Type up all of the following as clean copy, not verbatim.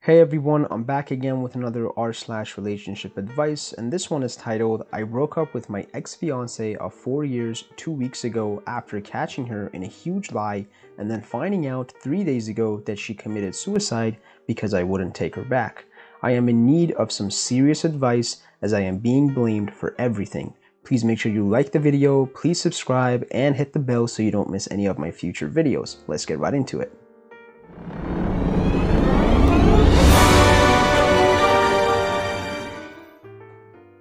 Hey everyone, I'm back again with another r/relationship advice, and this one is titled, I broke up with my ex-fiancée of 4 years 2 weeks ago after catching her in a huge lie and then finding out 3 days ago that she committed suicide because I wouldn't take her back. I am in need of some serious advice as I am being blamed for everything. Please make sure you like the video, please subscribe, and hit the bell so you don't miss any of my future videos. Let's get right into it.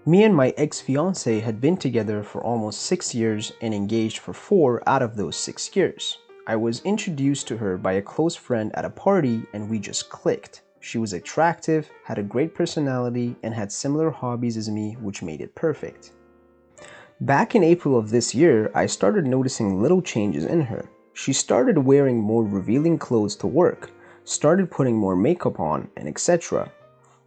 Me and my ex-fiancée had been together for almost 6 years and engaged for 4 out of those 6 years. I was introduced to her by a close friend at a party and we just clicked. She was attractive, had a great personality, and had similar hobbies as me, which made it perfect. Back in April of this year, I started noticing little changes in her. She started wearing more revealing clothes to work, started putting more makeup on, and etc.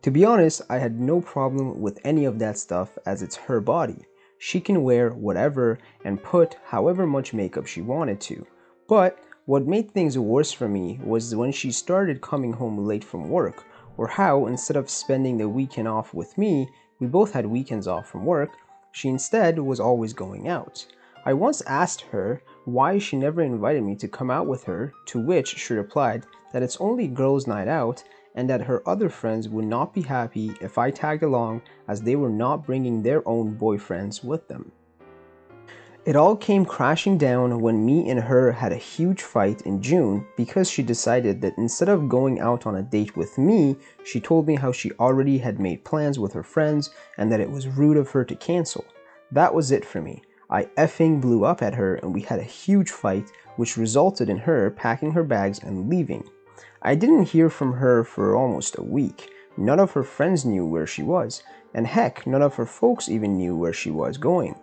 To be honest, I had no problem with any of that stuff as it's her body. She can wear whatever and put however much makeup she wanted to. But what made things worse for me was when she started coming home late from work, or how instead of spending the weekend off with me, we both had weekends off from work, she instead was always going out. I once asked her why she never invited me to come out with her, to which she replied that it's only girls' night out and that her other friends would not be happy if I tagged along as they were not bringing their own boyfriends with them. It all came crashing down when me and her had a huge fight in June because she decided that instead of going out on a date with me, she told me how she already had made plans with her friends and that it was rude of her to cancel. That was it for me. I effing blew up at her and we had a huge fight which resulted in her packing her bags and leaving. I didn't hear from her for almost a week. None of her friends knew where she was, and heck, none of her folks even knew where she was going,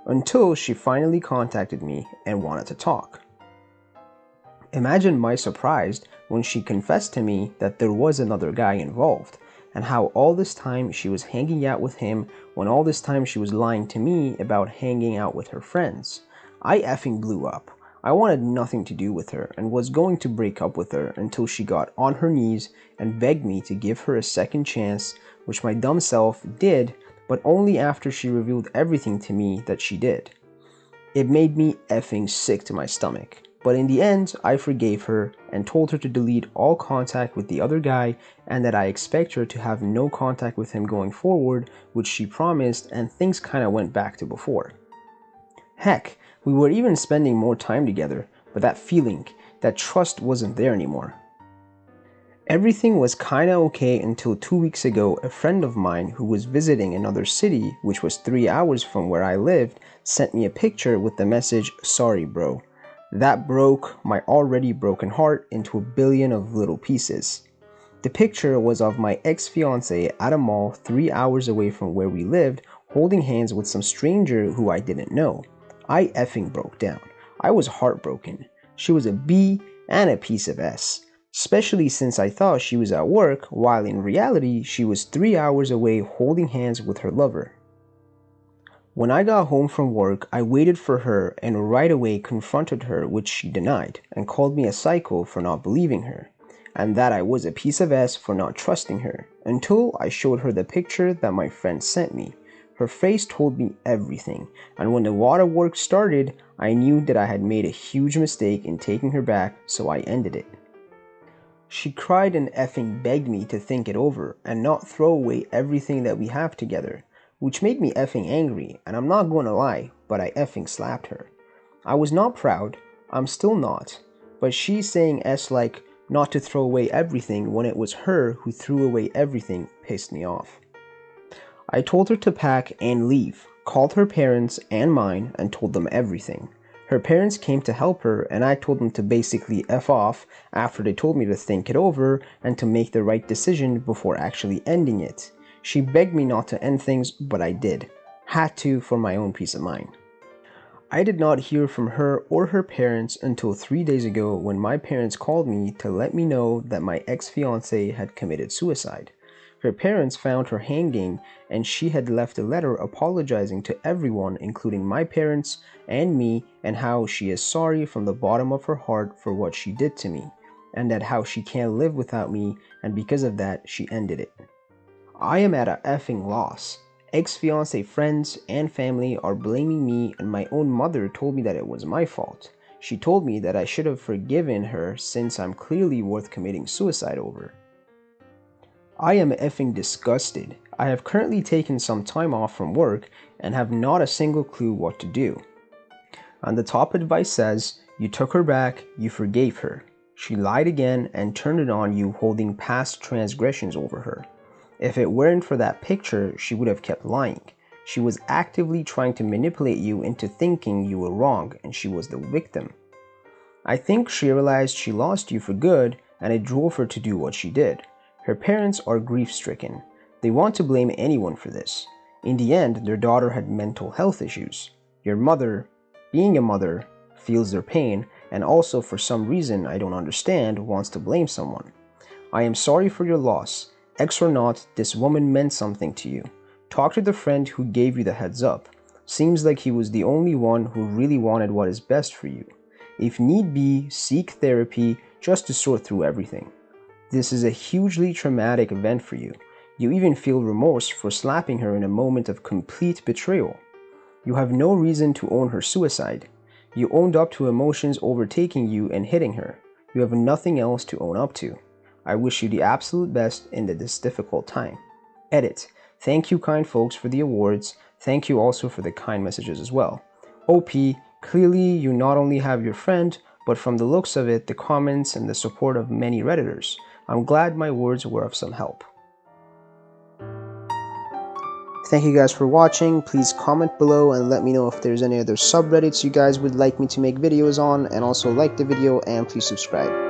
until she finally contacted me and wanted to talk. Imagine my surprise when she confessed to me that there was another guy involved, and how all this time she was hanging out with him when all this time she was lying to me about hanging out with her friends. I effing blew up. I wanted nothing to do with her and was going to break up with her until she got on her knees and begged me to give her a second chance, which my dumb self did, but only after she revealed everything to me that she did. It made me effing sick to my stomach, but in the end, I forgave her and told her to delete all contact with the other guy and that I expect her to have no contact with him going forward, which she promised, and things kinda went back to before. Heck, we were even spending more time together, but that feeling, that trust wasn't there anymore. Everything was kinda okay until 2 weeks ago, a friend of mine who was visiting another city, which was 3 hours from where I lived, sent me a picture with the message, "Sorry bro." That broke my already broken heart into a billion of little pieces. The picture was of my ex-fiancée at a mall 3 hours away from where we lived, holding hands with some stranger who I didn't know. I effing broke down. I was heartbroken. She was a B and a piece of S, especially since I thought she was at work while in reality she was 3 hours away holding hands with her lover. When I got home from work, I waited for her and right away confronted her, which she denied and called me a psycho for not believing her, and that I was a piece of S for not trusting her, until I showed her the picture that my friend sent me. Her face told me everything, and when the waterworks started, I knew that I had made a huge mistake in taking her back, so I ended it. She cried and effing begged me to think it over and not throw away everything that we have together, which made me effing angry, and I'm not gonna lie, but I effing slapped her. I was not proud, I'm still not, but she's saying S like not to throw away everything when it was her who threw away everything pissed me off. I told her to pack and leave, called her parents and mine and told them everything. Her parents came to help her and I told them to basically F off after they told me to think it over and to make the right decision before actually ending it. She begged me not to end things, but I did. Had to for my own peace of mind. I did not hear from her or her parents until 3 days ago when my parents called me to let me know that my ex-fiancée had committed suicide. Her parents found her hanging and she had left a letter apologizing to everyone including my parents and me and how she is sorry from the bottom of her heart for what she did to me. and that how she can't live without me, and because of that, she ended it. I am at a effing loss. Ex-fiancé friends and family are blaming me, and my own mother told me that it was my fault. She told me that I should have forgiven her since I'm clearly worth committing suicide over. I am effing disgusted. I have currently taken some time off from work and have not a single clue what to do. And the top advice says, you took her back, you forgave her. She lied again and turned it on you, holding past transgressions over her. If it weren't for that picture, she would have kept lying. She was actively trying to manipulate you into thinking you were wrong and she was the victim. I think she realized she lost you for good and it drove her to do what she did. Her parents are grief-stricken. They want to blame anyone for this. In the end, their daughter had mental health issues. Your mother, being a mother, feels their pain and also for some reason I don't understand wants to blame someone. I am sorry for your loss. Ex or not, this woman meant something to you. Talk to the friend who gave you the heads up. Seems like he was the only one who really wanted what is best for you. If need be, seek therapy just to sort through everything. This is a hugely traumatic event for you. You even feel remorse for slapping her in a moment of complete betrayal. You have no reason to own her suicide. You owned up to emotions overtaking you and hitting her. You have nothing else to own up to. I wish you the absolute best in this difficult time. Edit. Thank you, kind folks, for the awards. Thank you also for the kind messages as well. OP, clearly you not only have your friend, but from the looks of it, the comments and the support of many Redditors. I'm glad my words were of some help. Thank you guys for watching. Please comment below and let me know if there's any other subreddits you guys would like me to make videos on, and also like the video and please subscribe.